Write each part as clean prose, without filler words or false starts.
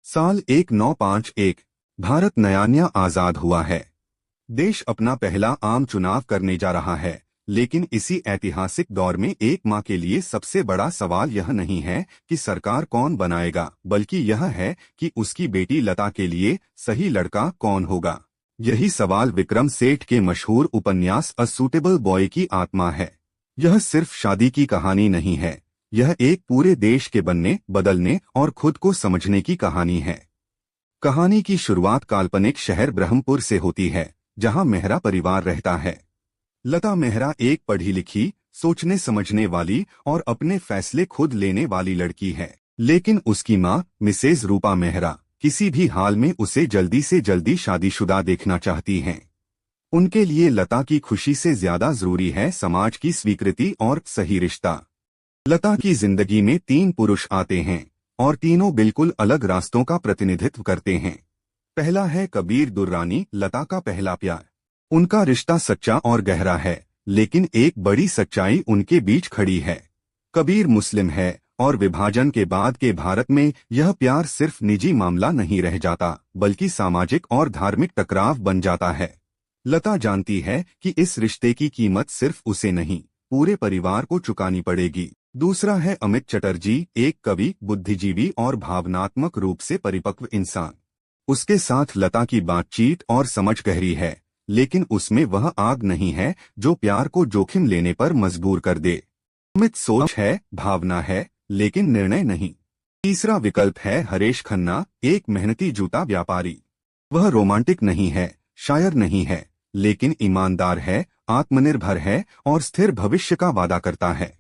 साल 1951 भारत नया आजाद हुआ है। देश अपना पहला आम चुनाव करने जा रहा है, लेकिन इसी ऐतिहासिक दौर में एक माँ के लिए सबसे बड़ा सवाल यह नहीं है कि सरकार कौन बनाएगा, बल्कि यह है कि उसकी बेटी लता के लिए सही लड़का कौन होगा। यही सवाल विक्रम सेठ के मशहूर उपन्यास अ सूटेबल बॉय की आत्मा है। यह सिर्फ शादी की कहानी नहीं है, यह एक पूरे देश के बनने, बदलने और खुद को समझने की कहानी है। कहानी की शुरुआत काल्पनिक शहर ब्रह्मपुर से होती है, जहां मेहरा परिवार रहता है। लता मेहरा एक पढ़ी लिखी, सोचने समझने वाली और अपने फैसले खुद लेने वाली लड़की है। लेकिन उसकी मां मिसेज रूपा मेहरा किसी भी हाल में उसे जल्दी से जल्दी शादीशुदा देखना चाहती हैं। उनके लिए लता की खुशी से ज्यादा जरूरी है समाज की स्वीकृति और सही रिश्ता। लता की जिंदगी में 3 पुरुष आते हैं और तीनों बिल्कुल अलग रास्तों का प्रतिनिधित्व करते हैं। पहला है कबीर दुर्रानी, लता का पहला प्यार। उनका रिश्ता सच्चा और गहरा है, लेकिन एक बड़ी सच्चाई उनके बीच खड़ी है। कबीर मुस्लिम है और विभाजन के बाद के भारत में यह प्यार सिर्फ निजी मामला नहीं रह जाता, बल्कि सामाजिक और धार्मिक टकराव बन जाता है। लता जानती है कि इस रिश्ते की कीमत सिर्फ उसे नहीं, पूरे परिवार को चुकानी पड़ेगी। दूसरा है अमित चटर्जी, एक कवि, बुद्धिजीवी और भावनात्मक रूप से परिपक्व इंसान। उसके साथ लता की बातचीत और समझ गहरी है, लेकिन उसमें वह आग नहीं है जो प्यार को जोखिम लेने पर मजबूर कर दे। अमित सोच है, भावना है, लेकिन निर्णय नहीं। तीसरा विकल्प है हरेश खन्ना, एक मेहनती जूता व्यापारी। वह रोमांटिक नहीं है, शायर नहीं है, लेकिन ईमानदार है, आत्मनिर्भर है और स्थिर भविष्य का वादा करता है।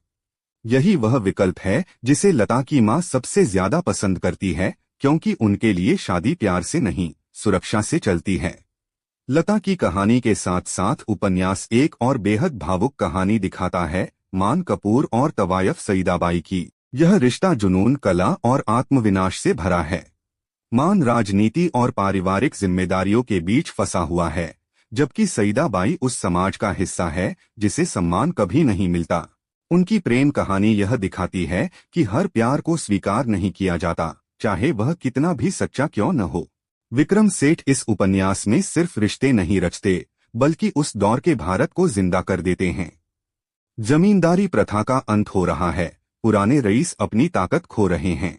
यही वह विकल्प है जिसे लता की मां सबसे ज्यादा पसंद करती है, क्योंकि उनके लिए शादी प्यार से नहीं, सुरक्षा से चलती है। लता की कहानी के साथ साथ उपन्यास एक और बेहद भावुक कहानी दिखाता है, मान कपूर और तवायफ सईदाबाई की। यह रिश्ता जुनून, कला और आत्मविनाश से भरा है। मान राजनीति और पारिवारिक जिम्मेदारियों के बीच फंसा हुआ है, जबकि सईदाबाई उस समाज का हिस्सा है जिसे सम्मान कभी नहीं मिलता। उनकी प्रेम कहानी यह दिखाती है कि हर प्यार को स्वीकार नहीं किया जाता, चाहे वह कितना भी सच्चा क्यों न हो। विक्रम सेठ इस उपन्यास में सिर्फ रिश्ते नहीं रचते, बल्कि उस दौर के भारत को जिंदा कर देते हैं। जमींदारी प्रथा का अंत हो रहा है, पुराने रईस अपनी ताकत खो रहे हैं।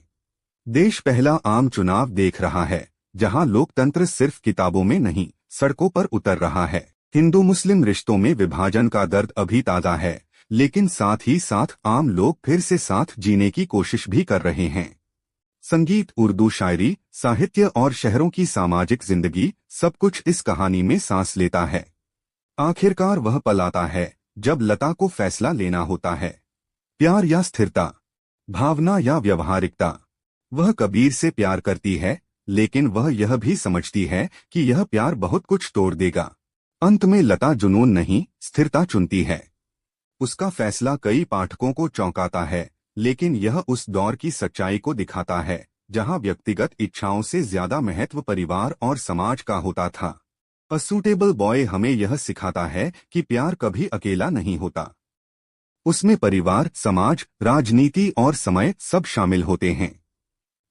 देश पहला आम चुनाव देख रहा है, जहां लोकतंत्र सिर्फ किताबों में नहीं, सड़कों पर उतर रहा है। हिंदू मुस्लिम रिश्तों में विभाजन का दर्द अभी ताजा है, लेकिन साथ ही साथ आम लोग फिर से साथ जीने की कोशिश भी कर रहे हैं। संगीत, उर्दू शायरी, साहित्य और शहरों की सामाजिक जिंदगी, सब कुछ इस कहानी में सांस लेता है। आखिरकार वह पल आता है जब लता को फैसला लेना होता है, प्यार या स्थिरता, भावना या व्यवहारिकता। वह कबीर से प्यार करती है, लेकिन वह यह भी समझती है कि यह प्यार बहुत कुछ तोड़ देगा। अंत में लता जुनून नहीं, स्थिरता चुनती है। उसका फैसला कई पाठकों को चौंकाता है, लेकिन यह उस दौर की सच्चाई को दिखाता है जहां व्यक्तिगत इच्छाओं से ज्यादा महत्व परिवार और समाज का होता था। अ सूटेबल बॉय हमें यह सिखाता है कि प्यार कभी अकेला नहीं होता। उसमें परिवार, समाज, राजनीति और समय सब शामिल होते हैं।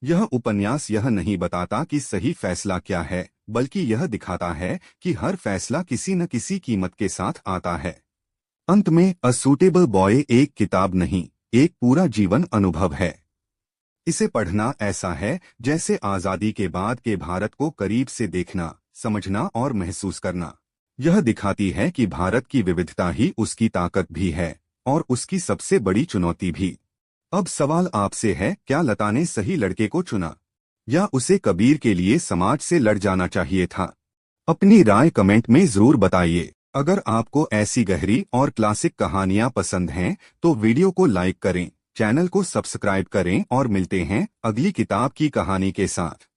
यह उपन्यास यह नहीं बताता कि सही फैसला क्या है, बल्कि यह दिखाता है कि हर फैसला किसी न किसी कीमत के साथ आता है। अंत में अ सूटेबल बॉय एक किताब नहीं, एक पूरा जीवन अनुभव है। इसे पढ़ना ऐसा है जैसे आजादी के बाद के भारत को करीब से देखना, समझना और महसूस करना। यह दिखाती है कि भारत की विविधता ही उसकी ताकत भी है और उसकी सबसे बड़ी चुनौती भी। अब सवाल आपसे है, क्या लता ने सही लड़के को चुना, या उसे कबीर के लिए समाज से लड़ जाना चाहिए था? अपनी राय कमेंट में जरूर बताइए। अगर आपको ऐसी गहरी और क्लासिक कहानियां पसंद हैं, तो वीडियो को लाइक करें, चैनल को सब्सक्राइब करें और मिलते हैं अगली किताब की कहानी के साथ।